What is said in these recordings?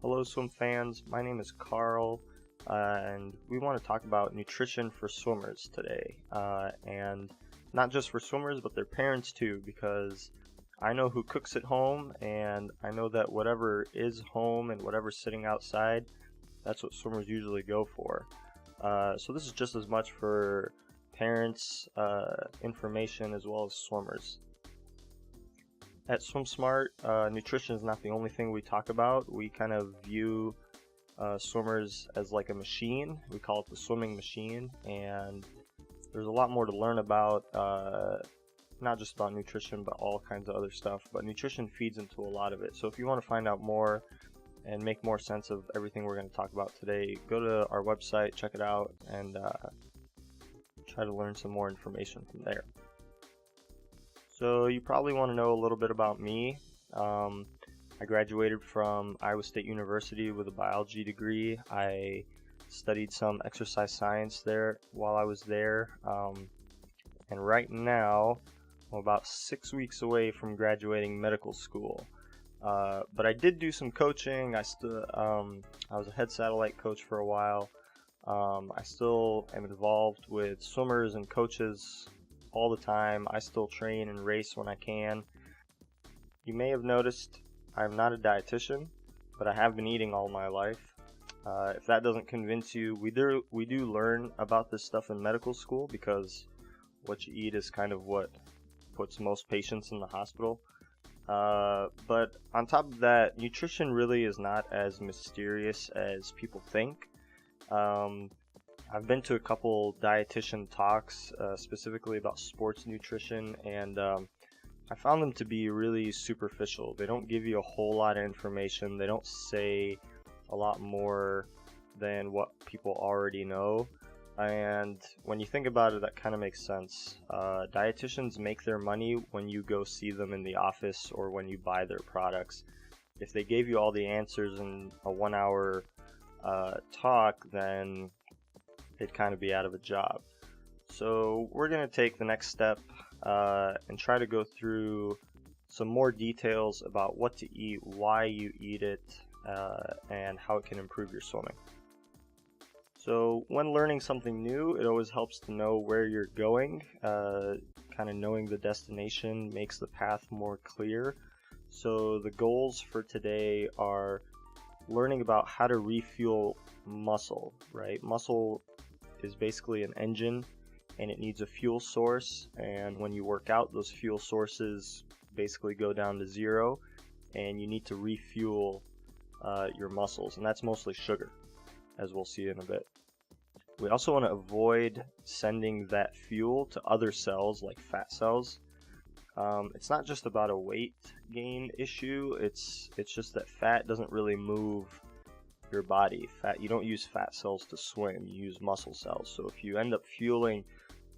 Hello swim fans, my name is Karl, and we want to talk about nutrition for swimmers today. And not just for swimmers, but their parents too, because I know who cooks at home, and I know that whatever is home and whatever's sitting outside, that's what swimmers usually go for. So this is just as much for parents, information, as well as swimmers. At SwimSmart, nutrition is not the only thing we talk about. We kind of view swimmers as like a machine. We call it the swimming machine, and there's a lot more to learn about, not just about nutrition, but all kinds of other stuff. But nutrition feeds into a lot of it. So if you want to find out more and make more sense of everything we're going to talk about today, go to our website, check it out, and try to learn some more information from there. So you probably want to know a little bit about me. I graduated from Iowa State University with a biology degree. I studied some exercise science there while I was there. And right now, I'm about 6 weeks away from graduating medical school. But I did do some coaching. I was a head satellite coach for a while. I still am involved with swimmers and coaches all the time. I still train and race when I can. You may have noticed I'm not a dietitian, but I have been eating all my life. If that doesn't convince you, we do learn about this stuff in medical school, because what you eat is kind of what puts most patients in the hospital. But on top of that, nutrition really is not as mysterious as people think. I've been to a couple dietitian talks, specifically about sports nutrition, and I found them to be really superficial. They don't give you a whole lot of information. They don't say a lot more than what people already know. And when you think about it, that kind of makes sense. Dietitians make their money when you go see them in the office or when you buy their products. If they gave you all the answers in a 1 hour talk, then they'd kind of be out of a job. So we're going to take the next step and try to go through some more details about what to eat, why you eat it, and how it can improve your swimming. So when learning something new, it always helps to know where you're going. Kind of knowing the destination makes the path more clear. So the goals for today are learning about how to refuel muscle, right? Muscle is basically an engine, and it needs a fuel source, and when you work out, those fuel sources basically go down to zero, and you need to refuel your muscles, and that's mostly sugar, as we'll see in a bit. We also want to avoid sending that fuel to other cells like fat cells. It's not just about a weight gain issue, it's just that fat doesn't really move your body. You don't use fat cells to swim, you use muscle cells. So if you end up fueling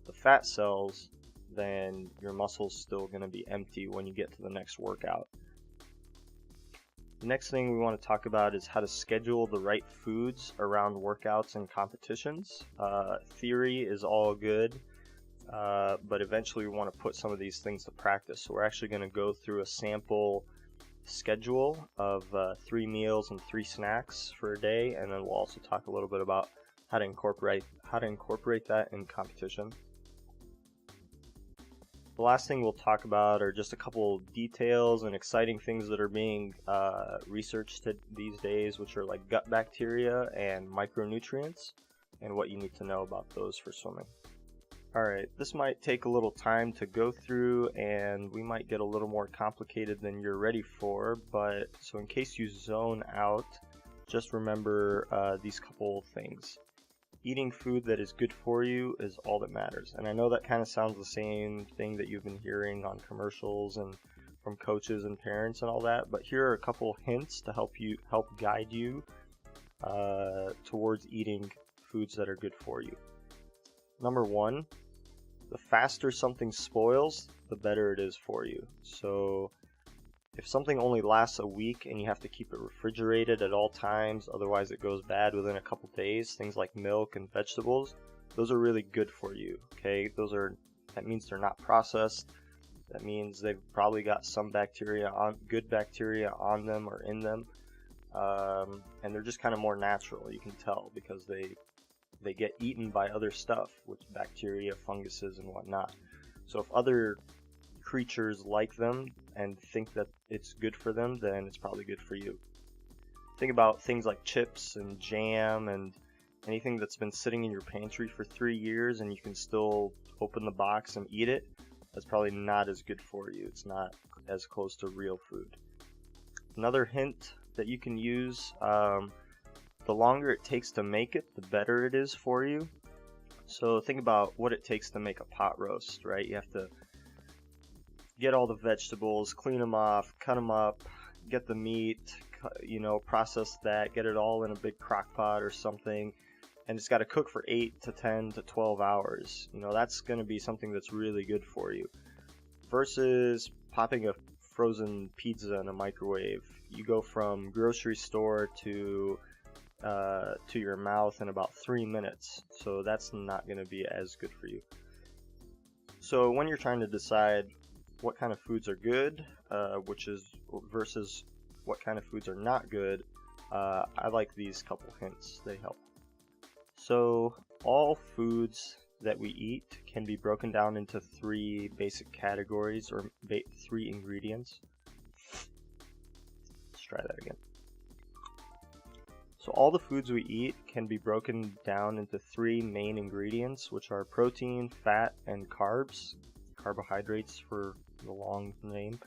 the fat cells, then your muscle's still going to be empty when you get to the next workout. The next thing we want to talk about is how to schedule the right foods around workouts and competitions. Theory is all good, but eventually we want to put some of these things to practice. So we're actually going to go through a sample schedule of 3 meals and 3 snacks for a day, and then we'll also talk a little bit about how to incorporate that in competition. The last thing we'll talk about are just a couple details and exciting things that are being researched these days, which are like gut bacteria and micronutrients, and what you need to know about those for swimming. Alright, this might take a little time to go through, and we might get a little more complicated than you're ready for, but so in case you zone out, just remember these couple things. Eating food that is good for you is all that matters. And I know that kind of sounds the same thing that you've been hearing on commercials and from coaches and parents and all that, but here are a couple hints to help guide you towards eating foods that are good for you. Number 1, the faster something spoils, the better it is for you. So if something only lasts a week and you have to keep it refrigerated at all times, otherwise it goes bad within a couple days, things like milk and vegetables, those are really good for you, okay? That means they're not processed. That means they've probably got some good bacteria on them or in them. and they're just kind of more natural. You can tell because they get eaten by other stuff, with bacteria, funguses, and whatnot. So if other creatures like them and think that it's good for them, then it's probably good for you. Think about things like chips and jam and anything that's been sitting in your pantry for 3 years and you can still open the box and eat it. That's probably not as good for you. It's not as close to real food. Another hint that you can use, the longer it takes to make it, the better it is for you. So think about what it takes to make a pot roast, right? You have to get all the vegetables, clean them off, cut them up, get the meat, process that, get it all in a big crock pot or something, and it's got to cook for 8 to 10 to 12 hours. That's going to be something that's really good for you. Versus popping a frozen pizza in a microwave. You go from grocery store to your mouth in about 3 minutes, so that's not going to be as good for you. So when you're trying to decide what kind of foods are good, versus what kind of foods are not good, I like these couple hints. They help. So all foods that we eat can be broken down into 3 basic categories, or 3 ingredients. Let's try that again. So all the foods we eat can be broken down into 3 main ingredients, which are protein, fat, and carbs. Carbohydrates for the long name.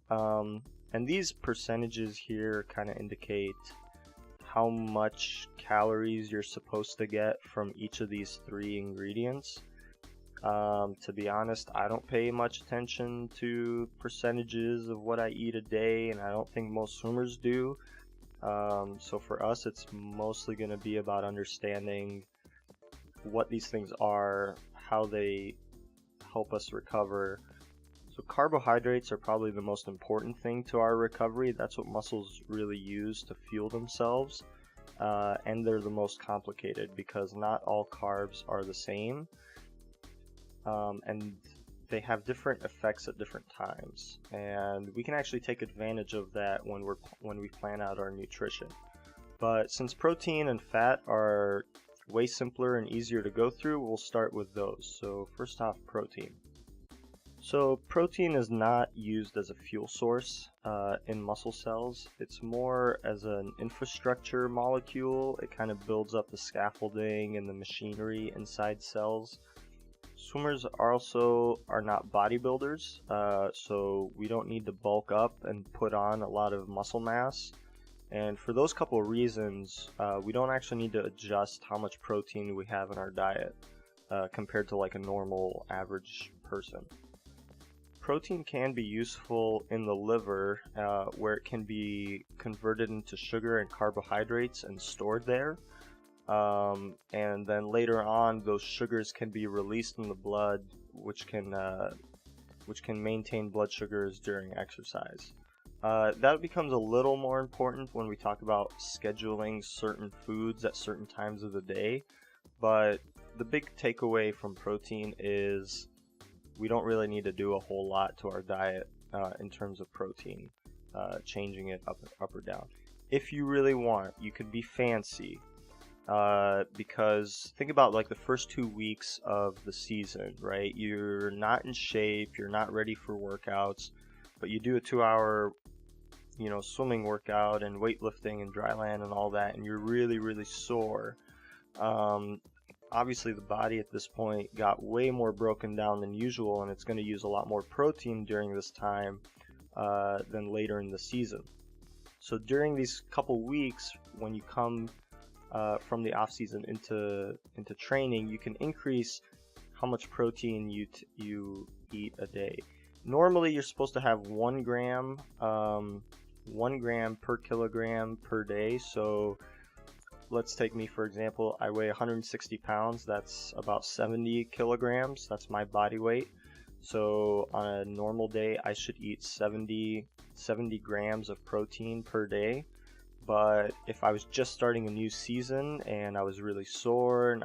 And these percentages here kind of indicate how much calories you're supposed to get from each of these 3 ingredients. To be honest, I don't pay much attention to percentages of what I eat a day, and I don't think most swimmers do. So for us, it's mostly going to be about understanding what these things are, how they help us recover. So carbohydrates are probably the most important thing to our recovery. That's what muscles really use to fuel themselves. And they're the most complicated because not all carbs are the same. And they have different effects at different times. And we can actually take advantage of that when we plan out our nutrition. But since protein and fat are way simpler and easier to go through, we'll start with those. So first off, protein. So protein is not used as a fuel source in muscle cells. It's more as an infrastructure molecule. It kind of builds up the scaffolding and the machinery inside cells. Swimmers are not bodybuilders, so we don't need to bulk up and put on a lot of muscle mass. And for those couple of reasons, we don't actually need to adjust how much protein we have in our diet compared to like a normal average person. Protein can be useful in the liver, where it can be converted into sugar and carbohydrates and stored there. And then later on, those sugars can be released in the blood, which can maintain blood sugars during exercise. That becomes a little more important when we talk about scheduling certain foods at certain times of the day. But the big takeaway from protein is we don't really need to do a whole lot to our diet in terms of protein, changing it up or down. If you really want, you could be fancy. Because think about like the first 2 weeks of the season, right? You're not in shape, you're not ready for workouts, but you do a 2-hour, swimming workout and weightlifting and dry land and all that, and you're really, really sore. Obviously the body at this point got way more broken down than usual, and it's going to use a lot more protein during this time than later in the season. So during these couple weeks, when you come from the off season into training, you can increase how much protein you eat a day. Normally, you're supposed to have 1 gram per kilogram per day. So let's take me for example. I weigh 160 pounds. That's about 70 kilograms. That's my body weight. So on a normal day, I should eat 70 grams of protein per day. But if I was just starting a new season and I was really sore and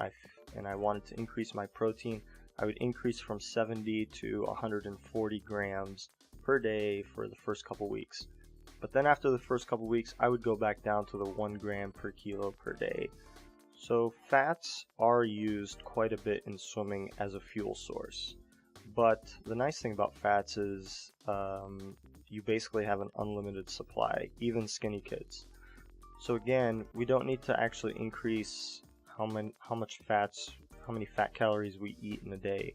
I wanted to increase my protein, I would increase from 70 to 140 grams per day for the first couple weeks. But then after the first couple weeks, I would go back down to the 1 gram per kilo per day. So fats are used quite a bit in swimming as a fuel source. But the nice thing about fats is you basically have an unlimited supply, even skinny kids. So again, we don't need to actually increase how many fat calories we eat in a day.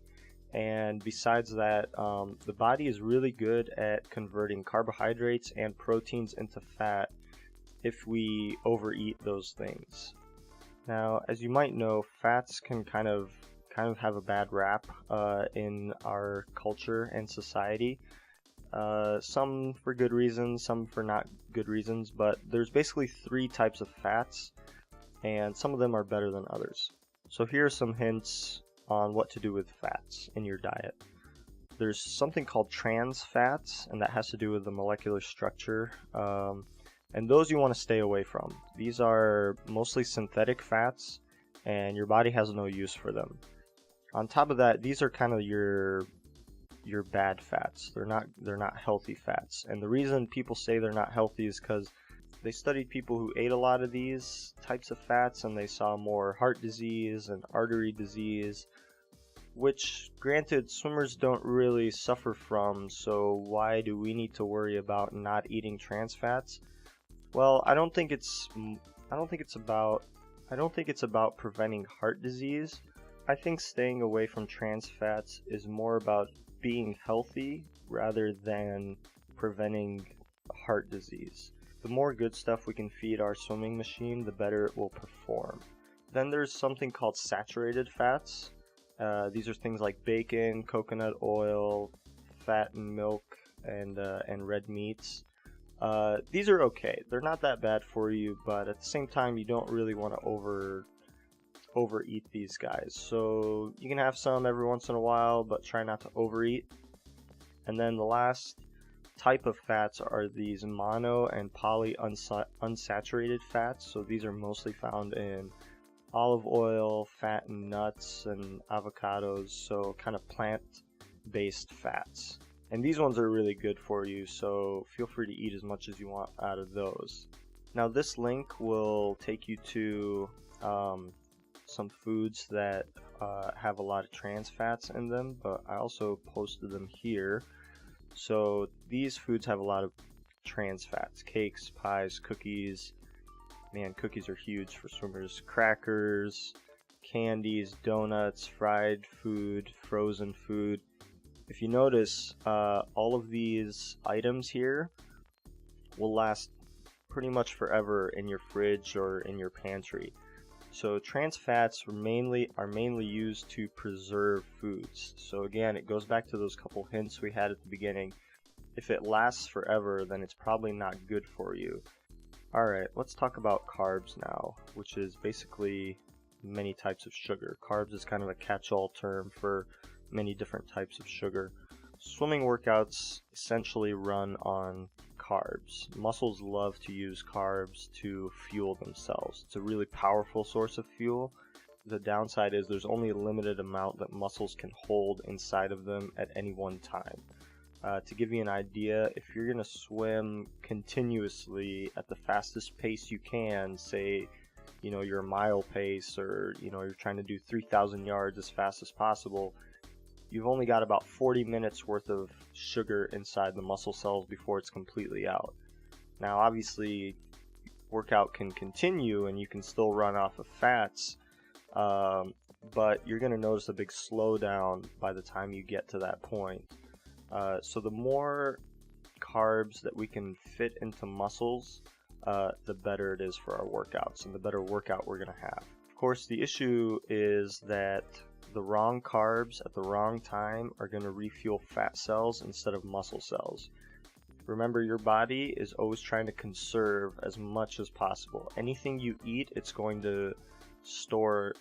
And besides that, the body is really good at converting carbohydrates and proteins into fat if we overeat those things. Now, as you might know, fats can kind of have a bad rap in our culture and society. Some for good reasons, some for not good reasons, but there's basically 3 types of fats, and some of them are better than others. So here are some hints on what to do with fats in your diet. There's something called trans fats, and that has to do with the molecular structure. And those you want to stay away from. These are mostly synthetic fats, and your body has no use for them. On top of that, these are kind of your bad fats. They're not healthy fats. And the reason people say they're not healthy is because they studied people who ate a lot of these types of fats, and they saw more heart disease and artery disease, which granted swimmers don't really suffer from, so why do we need to worry about not eating trans fats? Well, I don't think it's about preventing heart disease. I think staying away from trans fats is more about being healthy rather than preventing heart disease. The more good stuff we can feed our swimming machine, the better it will perform. Then there's something called saturated fats. These are things like bacon, coconut oil, fat and milk, and red meats. These are okay. They're not that bad for you, but at the same time, you don't really want to overeat these guys. So you can have some every once in a while, but try not to overeat. And then the last type of fats are these mono and poly unsaturated fats. So these are mostly found in olive oil, fat and nuts, and avocados, so kind of plant-based fats. And these ones are really good for you, so feel free to eat as much as you want out of those. Now this link will take you to some foods that have a lot of trans fats in them, but I also posted them here. So these foods have a lot of trans fats: cakes, pies, cookies. Man, cookies are huge for swimmers. Crackers, candies, donuts, fried food, frozen food. If you notice, all of these items here will last pretty much forever in your fridge or in your pantry. So trans fats are mainly used to preserve foods. So again, it goes back to those couple hints we had at the beginning. If it lasts forever, then it's probably not good for you. Alright, let's talk about carbs now, which is basically many types of sugar. Carbs is kind of a catch-all term for many different types of sugar. Swimming workouts essentially run on carbs. Muscles love to use carbs to fuel themselves. It's a really powerful source of fuel. The downside is there's only a limited amount that muscles can hold inside of them at any one time. To give you an idea, if you're going to swim continuously at the fastest pace you can, say, your mile pace, or, you're trying to do 3,000 yards as fast as possible, you've only got about 40 minutes worth of sugar inside the muscle cells before it's completely out. Now, obviously, workout can continue and you can still run off of fats, but you're going to notice a big slowdown by the time you get to that point. So the more carbs that we can fit into muscles, the better it is for our workouts and the better workout we're going to have. Of course, the issue is that the wrong carbs at the wrong time are going to refuel fat cells instead of muscle cells. Remember, your body is always trying to conserve as much as possible. Anything you eat, it's going to store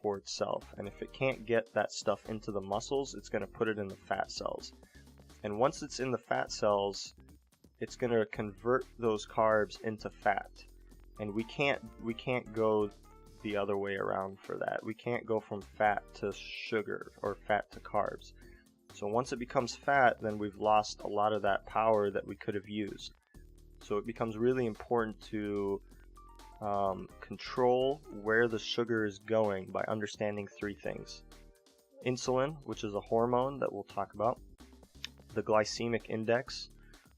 for itself. And if it can't get that stuff into the muscles, it's going to put it in the fat cells. And once it's in the fat cells, it's going to convert those carbs into fat. And we can't go the other way around for that. We can't go from fat to sugar or fat to carbs. So once it becomes fat, then we've lost a lot of that power that we could have used. So it becomes really important to control where the sugar is going by understanding three things. Insulin, which is a hormone that we'll talk about. The glycemic index,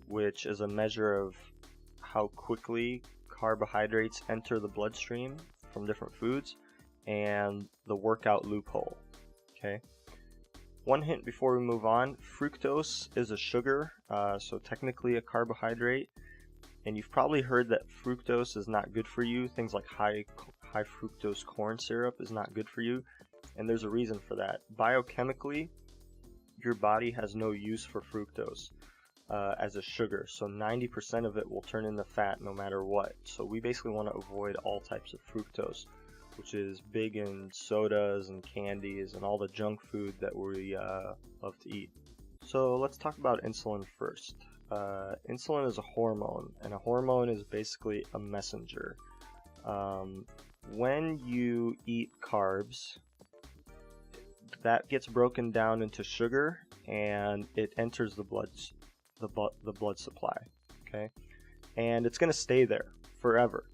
which is a measure of how quickly carbohydrates enter the bloodstream from different foods, and the workout loophole. Okay. One hint before we move on, fructose is a sugar, so technically a carbohydrate, and you've probably heard that fructose is not good for you. Things like high fructose corn syrup is not good for you, and there's a reason for that. Biochemically, your body has no use for fructose as a sugar, so 90% of it will turn into fat no matter what. So we basically want to avoid all types of fructose, which is big in sodas and candies and all the junk food that we love to eat. So let's talk about insulin first. Insulin is a hormone, and a hormone is basically a messenger. When you eat carbs, that gets broken down into sugar, and it enters the blood supply. Okay, and it's going to stay there forever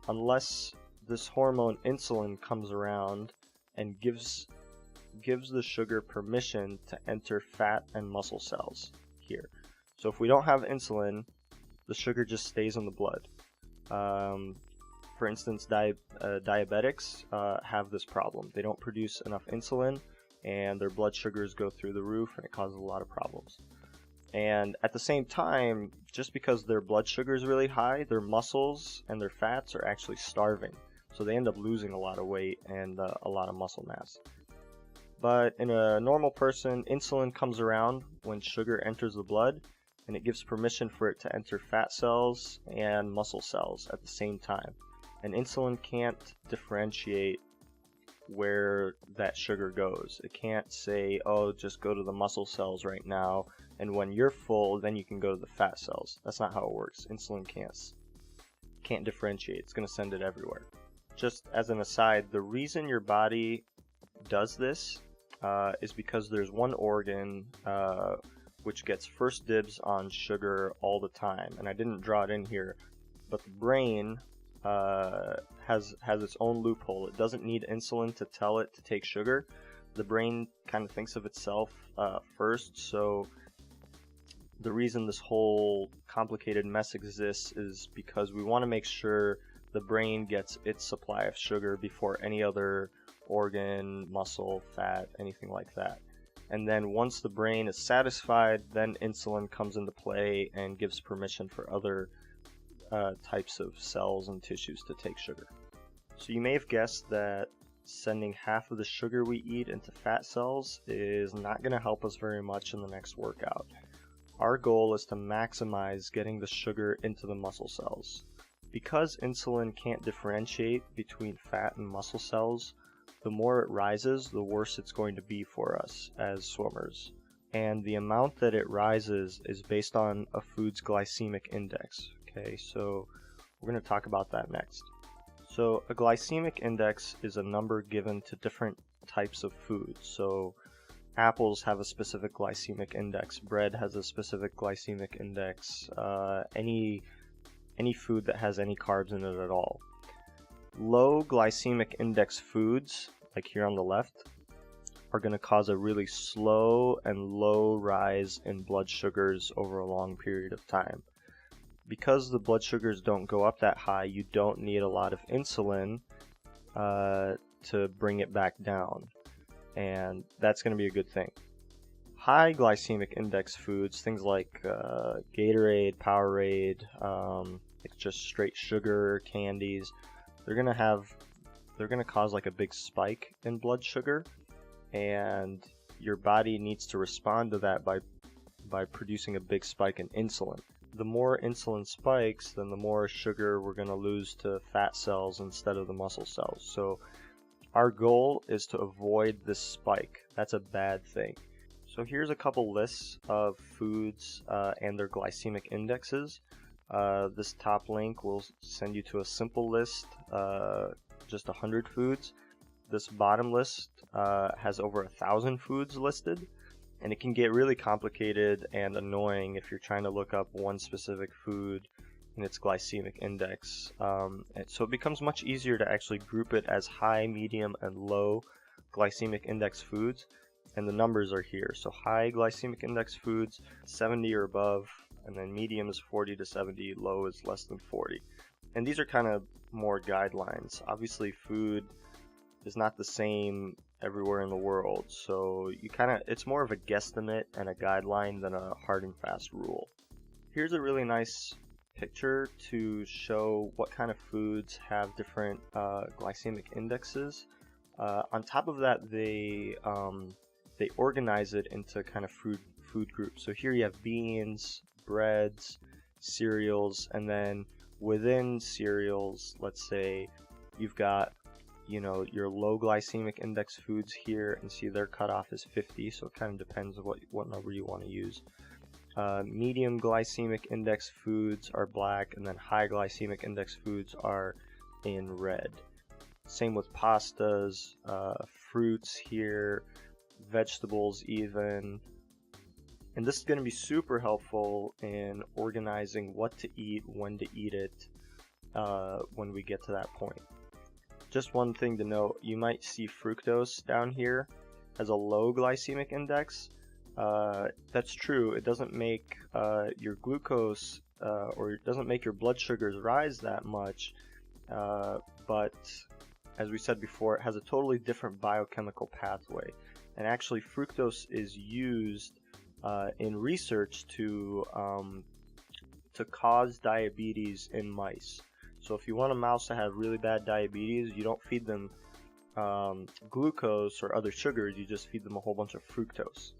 unless this hormone insulin comes around and gives the sugar permission to enter fat and muscle cells here. So if we don't have insulin, the sugar just stays in the blood. For instance, diabetics have this problem. They don't produce enough insulin, and their blood sugars go through the roof, and it causes a lot of problems. And at the same time, just because their blood sugar is really high, their muscles and their fats are actually starving. So they end up losing a lot of weight and a lot of muscle mass. But in a normal person, insulin comes around when sugar enters the blood, and it gives permission for it to enter fat cells and muscle cells at the same time. And insulin can't differentiate where that sugar goes. It can't say, oh, just go to the muscle cells right now, and when you're full, then you can go to the fat cells. That's not how it works. Insulin can't differentiate. It's going to send it everywhere. Just as an aside, the reason your body does this is because there's one organ which gets first dibs on sugar all the time. And I didn't draw it in here, but the brain has its own loophole. It doesn't need insulin to tell it to take sugar. The brain kind of thinks of itself first, so the reason this whole complicated mess exists is because we want to make sure the brain gets its supply of sugar before any other organ, muscle, fat, anything like that. And then once the brain is satisfied, then insulin comes into play and gives permission for other types of cells and tissues to take sugar. So you may have guessed that sending half of the sugar we eat into fat cells is not going to help us very much in the next workout. Our goal is to maximize getting the sugar into the muscle cells. Because insulin can't differentiate between fat and muscle cells, the more it rises, the worse it's going to be for us as swimmers. And the amount that it rises is based on a food's glycemic index. Okay, so we're going to talk about that next. So a glycemic index is a number given to different types of foods. So apples have a specific glycemic index, bread has a specific glycemic index, any food that has any carbs in it at all. Low glycemic index foods, like here on the left, are going to cause a really slow and low rise in blood sugars over a long period of time. Because the blood sugars don't go up that high, you don't need a lot of insulin to bring it back down, and that's going to be a good thing. High glycemic index foods, things like Gatorade, Powerade, it's just straight sugar, candies, they're going to cause like a big spike in blood sugar, and your body needs to respond to that by producing a big spike in insulin. The more insulin spikes, then the more sugar we're going to lose to fat cells instead of the muscle cells. So our goal is to avoid this spike. That's a bad thing. So here's a couple lists of foods and their glycemic indexes. This top link will send you to a simple list, just 100 foods. This bottom list has over 1,000 foods listed, and it can get really complicated and annoying if you're trying to look up one specific food in its glycemic index. And so it becomes much easier to actually group it as high, medium, and low glycemic index foods. And the numbers are here. So high glycemic index foods, 70 or above, and then medium is 40 to 70, low is less than 40. And these are kind of more guidelines. Obviously, food is not the same everywhere in the world, so it's more of a guesstimate and a guideline than a hard and fast rule. Here's a really nice picture to show what kind of foods have different glycemic indexes. On top of that, they organize it into kind of food groups. So here you have beans, breads, cereals, and then within cereals, let's say you've got your low glycemic index foods here, and see their cutoff is 50, so it kind of depends on what number you want to use. Medium glycemic index foods are black, and then high glycemic index foods are in red. Same with pastas, fruits here, vegetables even. And this is going to be super helpful in organizing what to eat, when to eat it, when we get to that point. Just one thing to note, you might see fructose down here as a low glycemic index. That's true, it doesn't make your glucose or it doesn't make your blood sugars rise that much, but as we said before, it has a totally different biochemical pathway. And actually fructose is used in research to cause diabetes in mice. So if you want a mouse to have really bad diabetes, you don't feed them glucose or other sugars, you just feed them a whole bunch of fructose.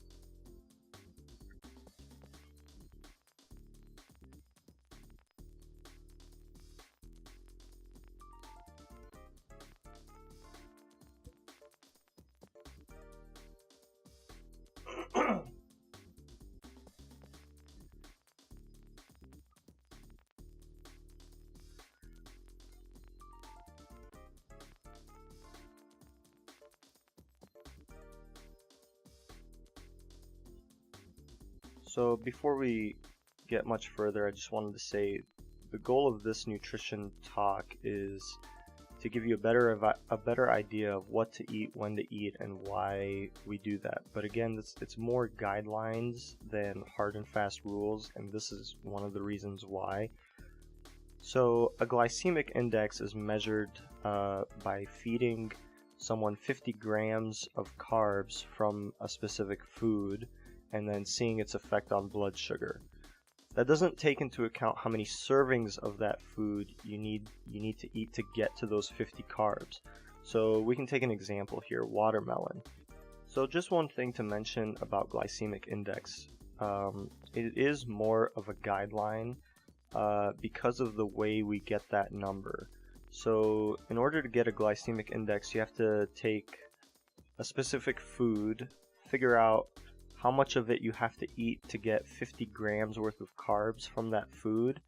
So before we get much further, I just wanted to say the goal of this nutrition talk is to give you a better idea of what to eat, when to eat, and why we do that. But again, it's more guidelines than hard and fast rules, and this is one of the reasons why. So a glycemic index is measured by feeding someone 50 grams of carbs from a specific food and then seeing its effect on blood sugar. That doesn't take into account how many servings of that food you need to eat to get to those 50 carbs. So we can take an example here, watermelon. So just one thing to mention about glycemic index. It is more of a guideline because of the way we get that number. So in order to get a glycemic index, you have to take a specific food, figure out how much of it you have to eat to get 50 grams worth of carbs from that food,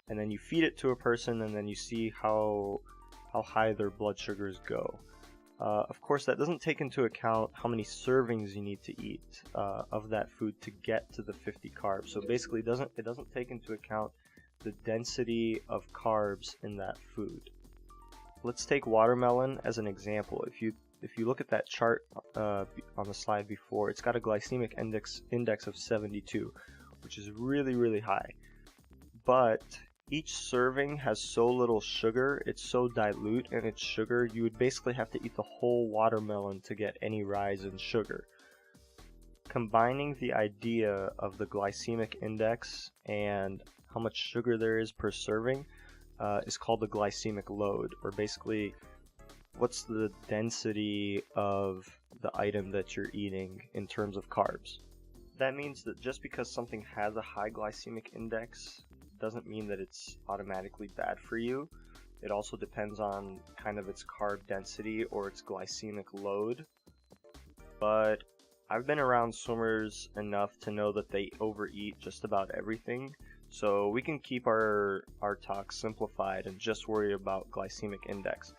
and then you feed it to a person, and then you see how high their blood sugars go. Of course, that doesn't take into account how many servings you need to eat of that food to get to the 50 carbs. So basically, it doesn't take into account the density of carbs in that food. Let's take watermelon as an example. If you look at that chart on the slide before, it's got a glycemic index of 72, which is really, really high. But each serving has so little sugar, it's so dilute in its sugar, you would basically have to eat the whole watermelon to get any rise in sugar. Combining the idea of the glycemic index and how much sugar there is per serving is called the glycemic load, or basically what's the density of the item that you're eating in terms of carbs. That means that just because something has a high glycemic index doesn't mean that it's automatically bad for you. It also depends on kind of its carb density or its glycemic load. But I've been around swimmers enough to know that they overeat just about everything. So we can keep our talk simplified and just worry about glycemic index.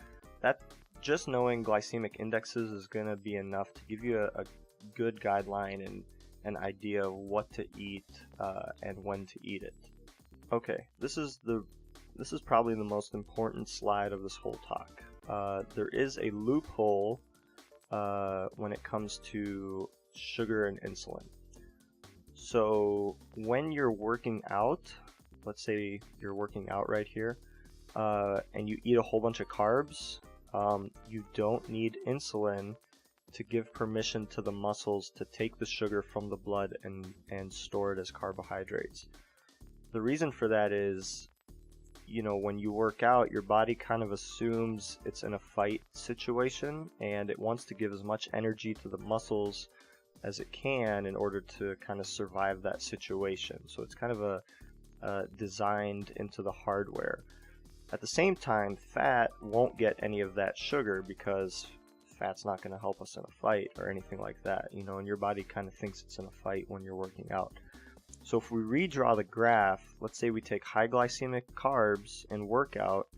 Just knowing glycemic indexes is going to be enough to give you a good guideline and an idea of what to eat and when to eat it. Okay, this is the this is probably the most important slide of this whole talk. There is a loophole when it comes to sugar and insulin. So when you're working out, let's say you're working out right here, and you eat a whole bunch of carbs, you don't need insulin to give permission to the muscles to take the sugar from the blood and store it as carbohydrates. The reason for that is, when you work out, your body kind of assumes it's in a fight situation, and it wants to give as much energy to the muscles as it can in order to kind of survive that situation. So it's kind of designed into the hardware. At the same time, fat won't get any of that sugar because fat's not going to help us in a fight or anything like that, and your body kind of thinks it's in a fight when you're working out. So if we redraw the graph, let's say we take high glycemic carbs and workout,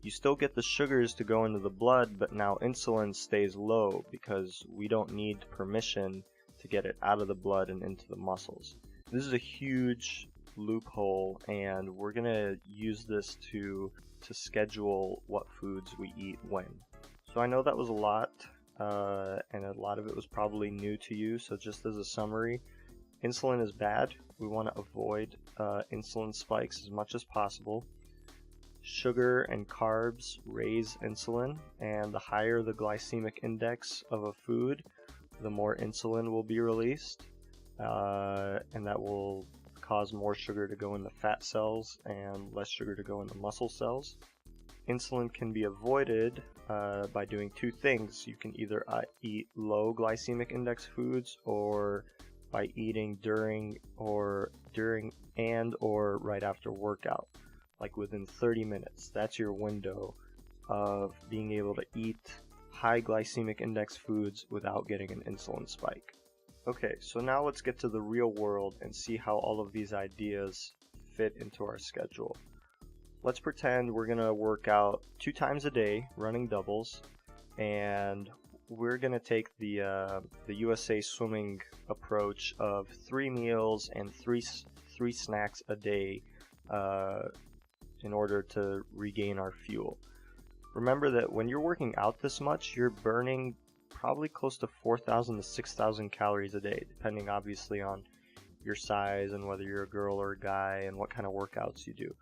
you still get the sugars to go into the blood, but now insulin stays low because we don't need permission to get it out of the blood and into the muscles. This is a huge loophole, and we're going to use this to schedule what foods we eat when. So I know that was a lot, and a lot of it was probably new to you, so just as a summary, insulin is bad. We want to avoid insulin spikes as much as possible. Sugar and carbs raise insulin, and the higher the glycemic index of a food, the more insulin will be released, and that will cause more sugar to go in the fat cells and less sugar to go in the muscle cells. Insulin can be avoided by doing two things. You can either eat low glycemic index foods, or by eating during or right after workout, like within 30 minutes. That's your window of being able to eat high glycemic index foods without getting an insulin spike. Okay, so now let's get to the real world and see how all of these ideas fit into our schedule. Let's pretend we're going to work out 2 times a day, running doubles, and we're going to take the USA Swimming approach of 3 meals and three snacks a day in order to regain our fuel. Remember that when you're working out this much, you're burning probably close to 4,000 to 6,000 calories a day, depending obviously on your size and whether you're a girl or a guy and what kind of workouts you do.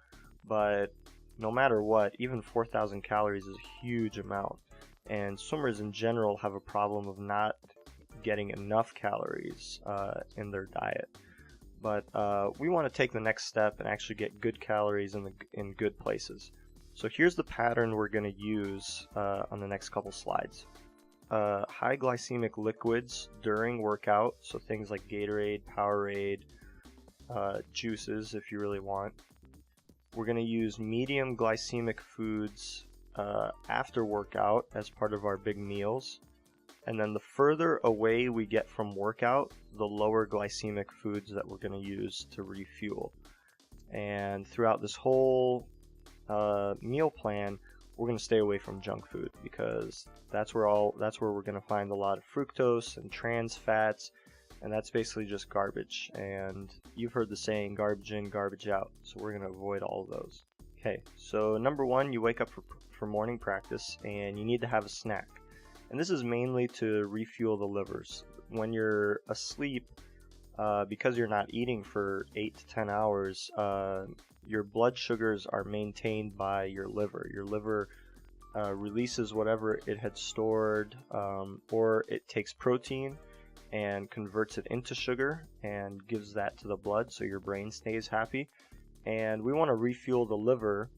But no matter what, even 4,000 calories is a huge amount. And swimmers in general have a problem of not getting enough calories in their diet. But we want to take the next step and actually get good calories in good places. So here's the pattern we're going to use on the next couple slides. High glycemic liquids during workout, so things like Gatorade, Powerade, juices if you really want. We're going to use medium glycemic foods after workout as part of our big meals. And then the further away we get from workout, the lower glycemic foods that we're going to use to refuel. And throughout this whole meal plan, we're going to stay away from junk food because that's where we're going to find a lot of fructose and trans fats, and that's basically just garbage. And you've heard the saying, garbage in, garbage out. So we're going to avoid all of those. Okay, so number 1, you wake up for morning practice and you need to have a snack. And this is mainly to refuel the livers. When you're asleep, because you're not eating for 8 to 10 hours, your blood sugars are maintained by your liver. Your liver releases whatever it had stored, or it takes protein and converts it into sugar and gives that to the blood so your brain stays happy. And we want to refuel the liver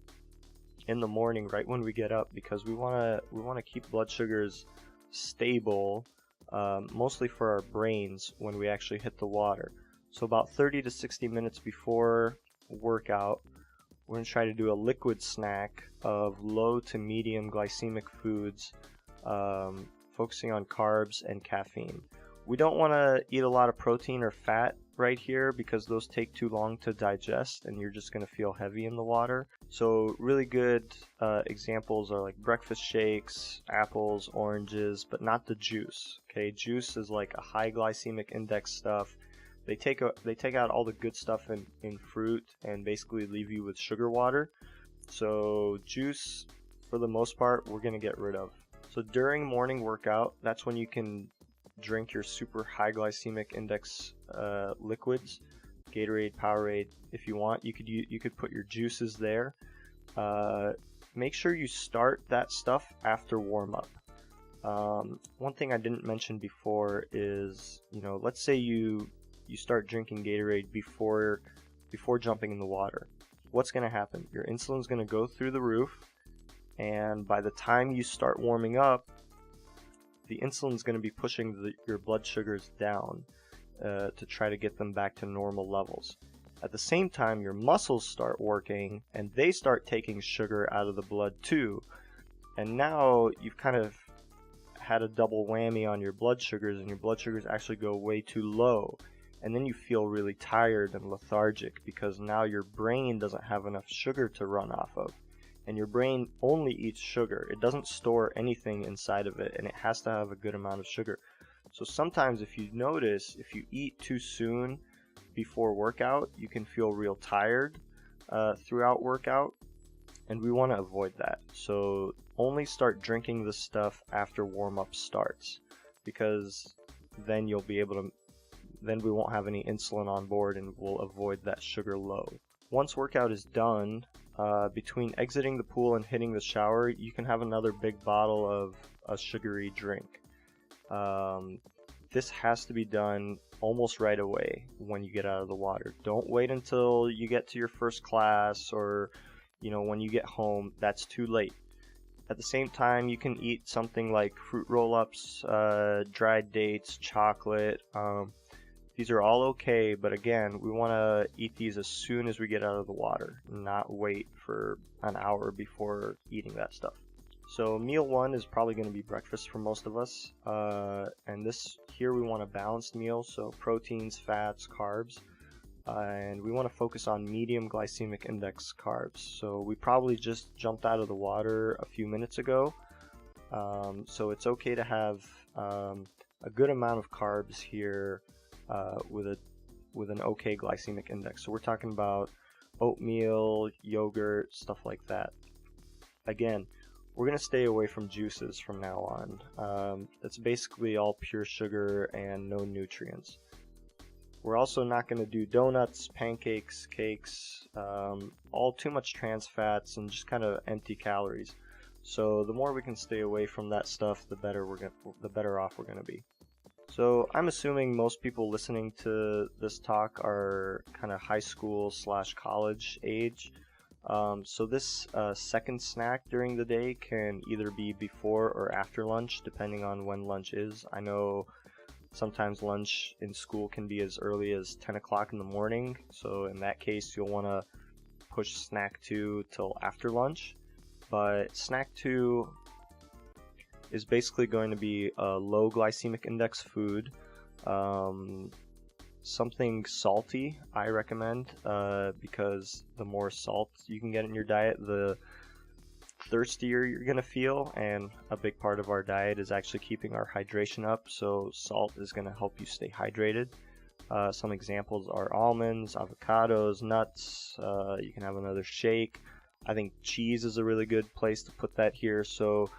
in the morning right when we get up, because we want to keep blood sugars stable, mostly for our brains when we actually hit the water. So about 30 to 60 minutes before workout, we're going to try to do a liquid snack of low to medium glycemic foods, focusing on carbs and caffeine. We don't want to eat a lot of protein or fat right here because those take too long to digest and you're just going to feel heavy in the water. So really good examples are like breakfast shakes, apples, oranges, but not the juice. Okay, juice is like a high glycemic index stuff. They take out all the good stuff in fruit and basically leave you with sugar water. So juice, for the most part, we're going to get rid of. So during morning workout, that's when you can drink your super high glycemic index liquids, Gatorade, Powerade. If you want, you could put your juices there. Make sure you start that stuff after warm up. One thing I didn't mention before is, let's say you start drinking Gatorade before jumping in the water. What's going to happen? Your insulin's going to go through the roof, and by the time you start warming up, the insulin's going to be pushing your blood sugars down to try to get them back to normal levels. At the same time, your muscles start working, and they start taking sugar out of the blood too. And now you've kind of had a double whammy on your blood sugars, and your blood sugars actually go way too low. And then you feel really tired and lethargic because now your brain doesn't have enough sugar to run off of. And your brain only eats sugar. It doesn't store anything inside of it, and it has to have a good amount of sugar. So sometimes if you notice, if you eat too soon before workout, you can feel real tired throughout workout, and we want to avoid that. So only start drinking this stuff after warm-up starts, because then you'll be able to, then we won't have any insulin on board and we'll avoid that sugar low. Once workout is done, between exiting the pool and hitting the shower, you can have another big bottle of a sugary drink. This has to be done almost right away when you get out of the water. Don't wait until you get to your first class or when you get home. That's too late. At the same time, you can eat something like fruit roll-ups, dried dates, chocolate. These are all okay, but again, we want to eat these as soon as we get out of the water, not wait for an hour before eating that stuff. So meal one is probably going to be breakfast for most of us, and this here we want a balanced meal, so proteins, fats, carbs, and we want to focus on medium glycemic index carbs. So we probably just jumped out of the water a few minutes ago, so it's okay to have a good amount of carbs here with an okay glycemic index. So we're talking about oatmeal, yogurt, stuff like that. Again, we're going to stay away from juices from now on. It's basically all pure sugar and no nutrients. We're also not going to do donuts, pancakes, cakes, all too much trans fats and just kind of empty calories. So the more we can stay away from that stuff, the better off we're going to be. So I'm assuming most people listening to this talk are kind of high school / college age. So this second snack during the day can either be before or after lunch, depending on when lunch is. I know sometimes lunch in school can be as early as 10 o'clock in the morning. So in that case, you'll want to push snack 2 till after lunch. But snack 2 is basically going to be a low glycemic index food, something salty I recommend, because the more salt you can get in your diet, the thirstier you're going to feel, and a big part of our diet is actually keeping our hydration up, so salt is going to help you stay hydrated. Some examples are almonds, avocados, nuts. You can have another shake. I think cheese is a really good place to put that here, so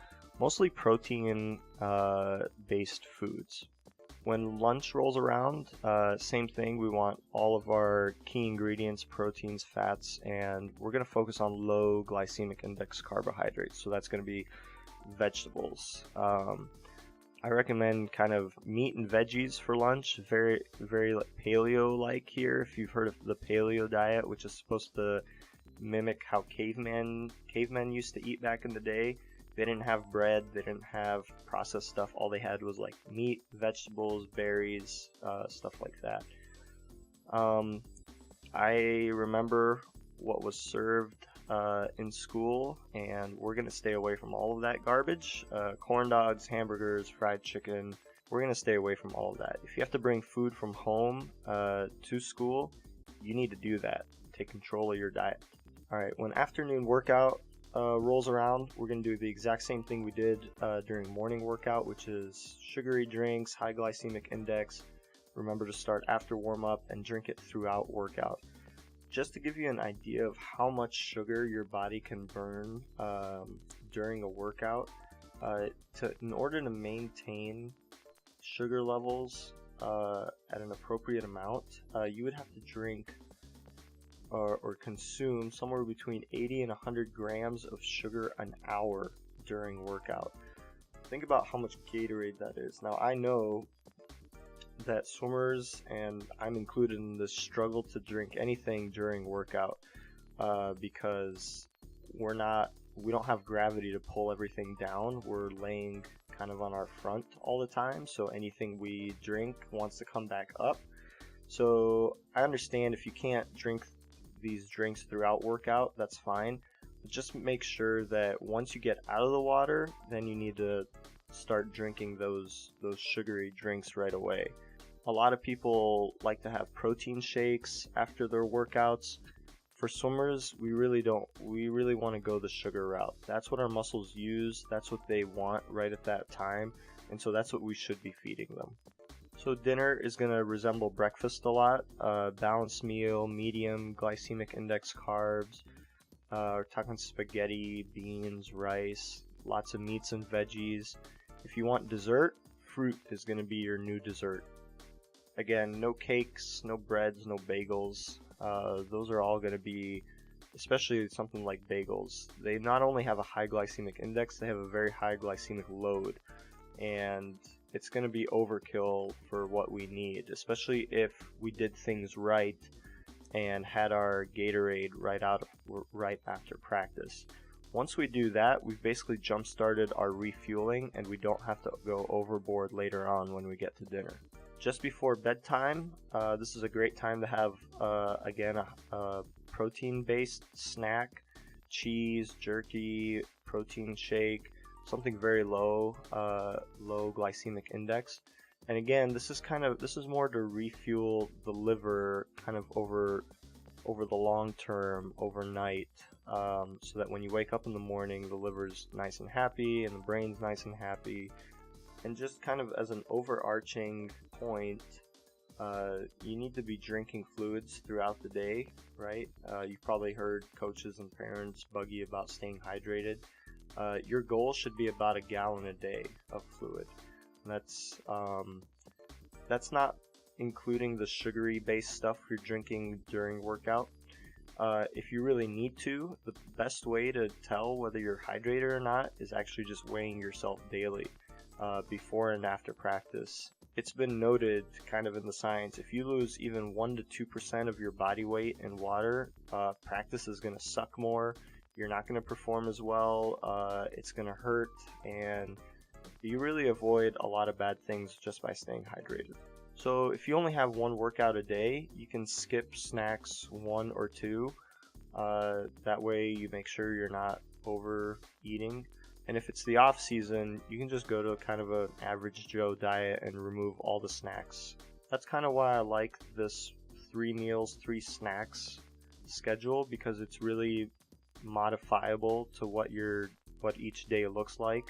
mostly protein based foods. When lunch rolls around, same thing, we want all of our key ingredients, proteins, fats, and we're going to focus on low glycemic index carbohydrates, so that's going to be vegetables. I recommend kind of meat and veggies for lunch, very, very paleo-like here, if you've heard of the paleo diet, which is supposed to mimic how cavemen used to eat back in the day. They didn't have bread, they didn't have processed stuff, all they had was like meat, vegetables, berries, stuff like that. I remember what was served in school, and we're going to stay away from all of that garbage. Corn dogs, hamburgers, fried chicken, we're going to stay away from all of that. If you have to bring food from home to school, you need to do that. Take control of your diet. Alright, when afternoon workout rolls around, we're going to do the exact same thing we did during morning workout, which is sugary drinks, high glycemic index. Remember to start after warm-up and drink it throughout workout. just to give you an idea of how much sugar your body can burn during a workout, in order to maintain sugar levels at an appropriate amount, you would have to drink or consume somewhere between 80 and 100 grams of sugar an hour during workout. Think about how much Gatorade that is. Now, I know that swimmers, and I'm included in this, struggle to drink anything during workout because we don't have gravity to pull everything down. We're laying kind of on our front all the time, so anything we drink wants to come back up. So I understand if you can't drink these drinks throughout workout, that's fine. But just make sure that once you get out of the water, then you need to start drinking those sugary drinks right away. A lot of people like to have protein shakes after their workouts. For swimmers, we really want to go the sugar route. That's what our muscles use, that's what they want right at that time, and so that's what we should be feeding them. So dinner is going to resemble breakfast a lot. Balanced meal, medium glycemic index carbs. We're talking spaghetti, beans, rice, lots of meats and veggies. If you want dessert, fruit is going to be your new dessert. Again, no cakes, no breads, no bagels. Those are all going to be, especially something like bagels, they not only have a high glycemic index, they have a very high glycemic load. And it's going to be overkill for what we need, especially if we did things right and had our Gatorade right after practice. Once we do that, we've basically jump-started our refueling, and we don't have to go overboard later on when we get to dinner. Just before bedtime, this is a great time to have, again, a protein-based snack, cheese, jerky, protein shake, something very low glycemic index. And again, this is more to refuel the liver kind of over the long term, overnight, so that when you wake up in the morning, the liver's nice and happy and the brain's nice and happy. And just kind of as an overarching point, you need to be drinking fluids throughout the day, right? You've probably heard coaches and parents bug you about staying hydrated. Your goal should be about 1 gallon a day of fluid. And that's not including the sugary based stuff you're drinking during workout. If you really need to, the best way to tell whether you're hydrated or not is actually just weighing yourself daily, before and after practice. It's been noted kind of in the science, if you lose even 1 to 2% of your body weight in water, practice is going to suck more, you're not going to perform as well, it's going to hurt, and you really avoid a lot of bad things just by staying hydrated. So if you only have one workout a day, you can skip snacks 1 or 2. That way you make sure you're not overeating. And if it's the off season, you can just go to kind of an average Joe diet and remove all the snacks. That's kind of why I like this 3 meals, 3 snacks schedule, because it's really modifiable to what each day looks like.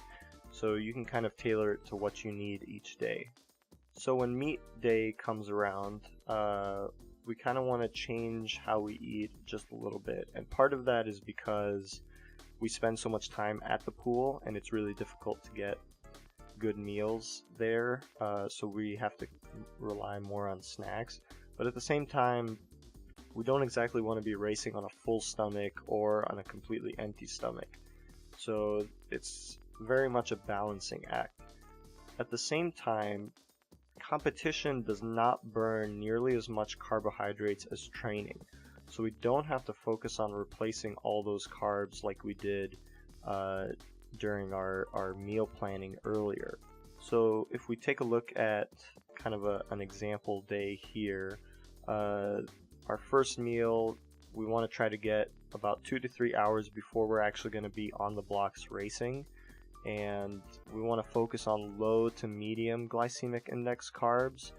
So you can kind of tailor it to what you need each day. So when meet day comes around, we kind of want to change how we eat just a little bit. And part of that is because we spend so much time at the pool and it's really difficult to get good meals there. So we have to rely more on snacks. But at the same time, we don't exactly want to be racing on a full stomach or on a completely empty stomach. So it's very much a balancing act. At the same time, competition does not burn nearly as much carbohydrates as training. So we don't have to focus on replacing all those carbs like we did during our meal planning earlier. So if we take a look at kind of an example day here, our first meal, we want to try to get about 2 to 3 hours before we're actually going to be on the blocks racing. And we want to focus on low to medium glycemic index carbs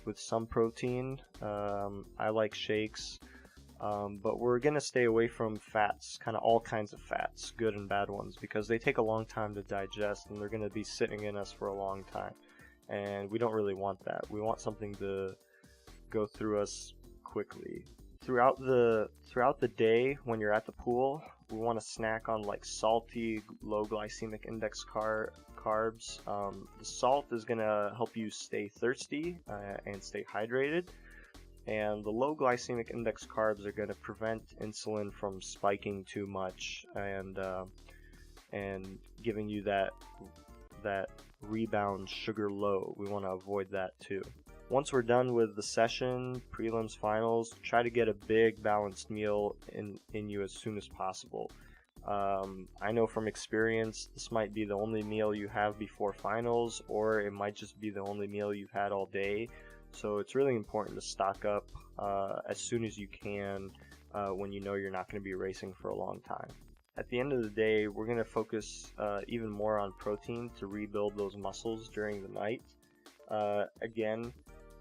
with some protein. I like shakes, but we're going to stay away from fats, kind of all kinds of fats, good and bad ones, because they take a long time to digest and they're going to be sitting in us for a long time. And we don't really want that. We want something to go through us quickly throughout the day when you're at the pool, we want to snack on like salty, low glycemic index carbs. The salt is gonna help you stay thirsty and stay hydrated, and the low glycemic index carbs are gonna prevent insulin from spiking too much and giving you that rebound sugar low. We want to avoid that too. Once we're done with the session, prelims, finals, try to get a big balanced meal in you as soon as possible. I know from experience this might be the only meal you have before finals, or it might just be the only meal you've had all day. So it's really important to stock up as soon as you can when you know you're not going to be racing for a long time. At the end of the day, we're going to focus even more on protein to rebuild those muscles during the night. Again,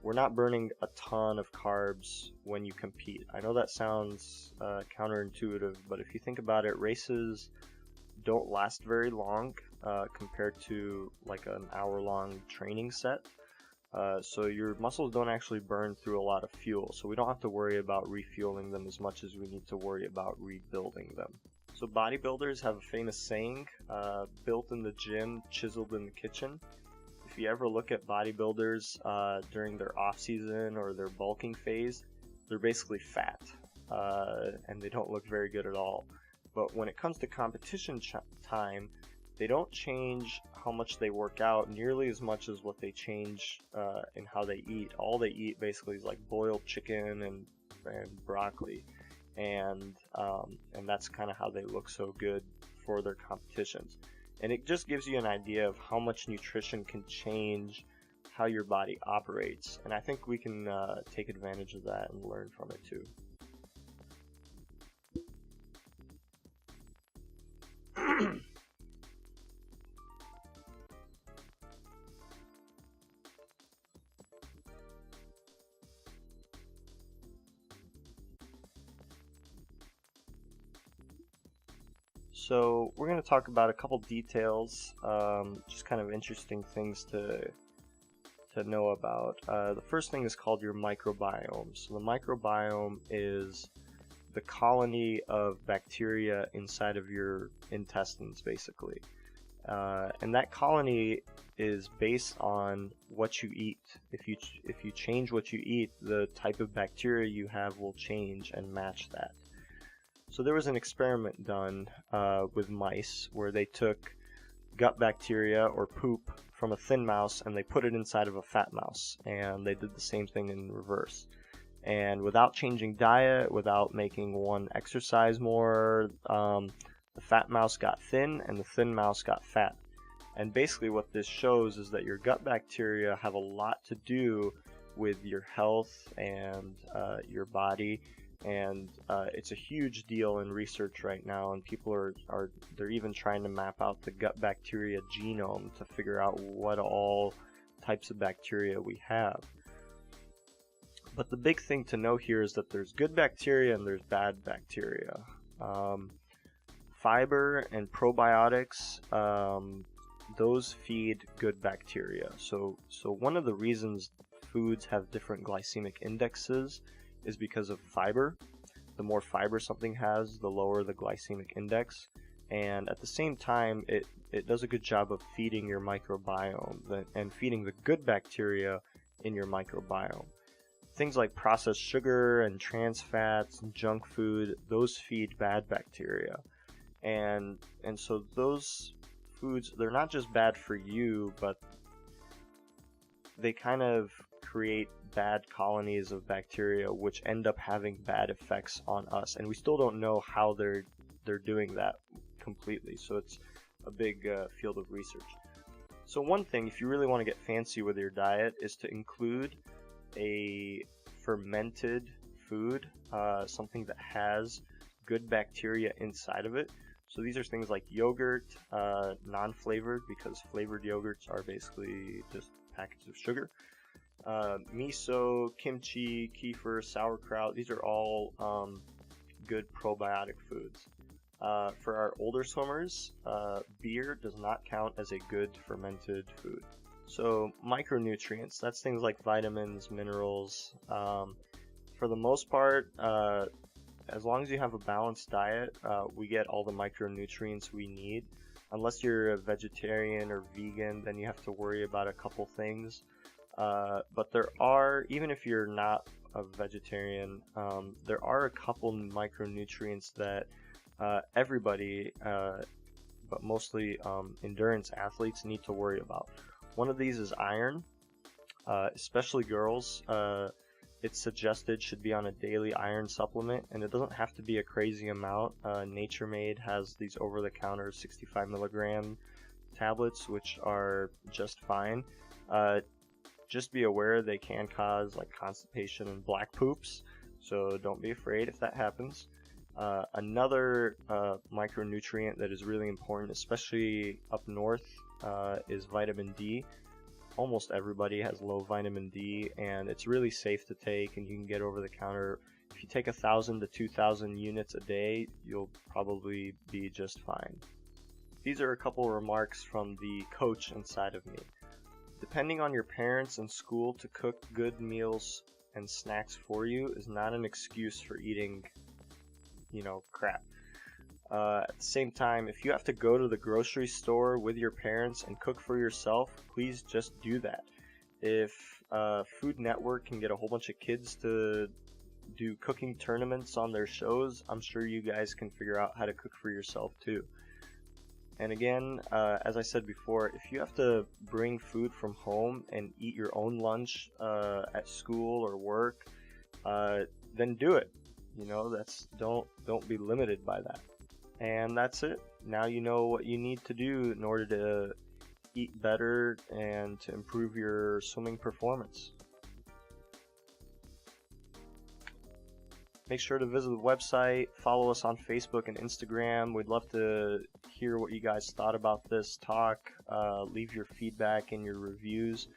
we're not burning a ton of carbs when you compete. I know that sounds counterintuitive, but if you think about it, races don't last very long compared to like an hour-long training set. So your muscles don't actually burn through a lot of fuel, so we don't have to worry about refueling them as much as we need to worry about rebuilding them. So bodybuilders have a famous saying, built in the gym, chiseled in the kitchen. If you ever look at bodybuilders during their off season or their bulking phase, they're basically fat and they don't look very good at all. But when it comes to competition time, they don't change how much they work out nearly as much as what they change in how they eat. All they eat basically is like boiled chicken and broccoli, and that's kind of how they look so good for their competitions. And it just gives you an idea of how much nutrition can change how your body operates. And I think we can take advantage of that and learn from it too. So we're going to talk about a couple details, just kind of interesting things to know about. The first thing is called your microbiome. So the microbiome is the colony of bacteria inside of your intestines, basically. And that colony is based on what you eat. If you change what you eat, the type of bacteria you have will change and match that. So there was an experiment done with mice where they took gut bacteria or poop from a thin mouse and they put it inside of a fat mouse, and they did the same thing in reverse. And without changing diet, without making one exercise more, the fat mouse got thin and the thin mouse got fat. And basically what this shows is that your gut bacteria have a lot to do with your health and your body. And it's a huge deal in research right now, and people they're even trying to map out the gut bacteria genome to figure out what all types of bacteria we have. But the big thing to know here is that there's good bacteria and there's bad bacteria. Fiber and probiotics, those feed good bacteria. So one of the reasons foods have different glycemic indexes is because of fiber. The more fiber something has, the lower the glycemic index. And at the same time, it does a good job of feeding your microbiome and feeding the good bacteria in your microbiome. Things like processed sugar and trans fats and junk food, those feed bad bacteria. And so those foods, they're not just bad for you, but they kind of create bad colonies of bacteria which end up having bad effects on us, and we still don't know how they're doing that completely, so it's a big field of research. So one thing, if you really want to get fancy with your diet, is to include a fermented food, something that has good bacteria inside of it. So these are things like yogurt, non-flavored, because flavored yogurts are basically just packets of sugar. Miso, kimchi, kefir, sauerkraut, these are all good probiotic foods. For our older swimmers, beer does not count as a good fermented food. So micronutrients, that's things like vitamins, minerals. For the most part, as long as you have a balanced diet, we get all the micronutrients we need. Unless you're a vegetarian or vegan, then you have to worry about a couple things. But there are, even if you're not a vegetarian, there are a couple micronutrients that everybody, but mostly endurance athletes, need to worry about. One of these is iron, especially girls. It's suggested should be on a daily iron supplement, and it doesn't have to be a crazy amount. Nature Made has these over-the-counter 65 milligram tablets, which are just fine. Just be aware they can cause like constipation and black poops, so don't be afraid if that happens. Another micronutrient that is really important, especially up north, is vitamin D. Almost everybody has low vitamin D, and it's really safe to take, and you can get over the counter. If you take 1,000 to 2,000 units a day, you'll probably be just fine. These are a couple remarks from the coach inside of me. Depending on your parents and school to cook good meals and snacks for you is not an excuse for eating, crap. At the same time, if you have to go to the grocery store with your parents and cook for yourself, please just do that. If Food Network can get a whole bunch of kids to do cooking tournaments on their shows, I'm sure you guys can figure out how to cook for yourself too. And again, as I said before, if you have to bring food from home and eat your own lunch at school or work, then do it. Don't be limited by that. And that's it. Now you know what you need to do in order to eat better and to improve your swimming performance. Make sure to visit the website, follow us on Facebook and Instagram. We'd love to hear what you guys thought about this talk. Leave your feedback and your reviews,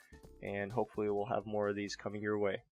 and hopefully we'll have more of these coming your way.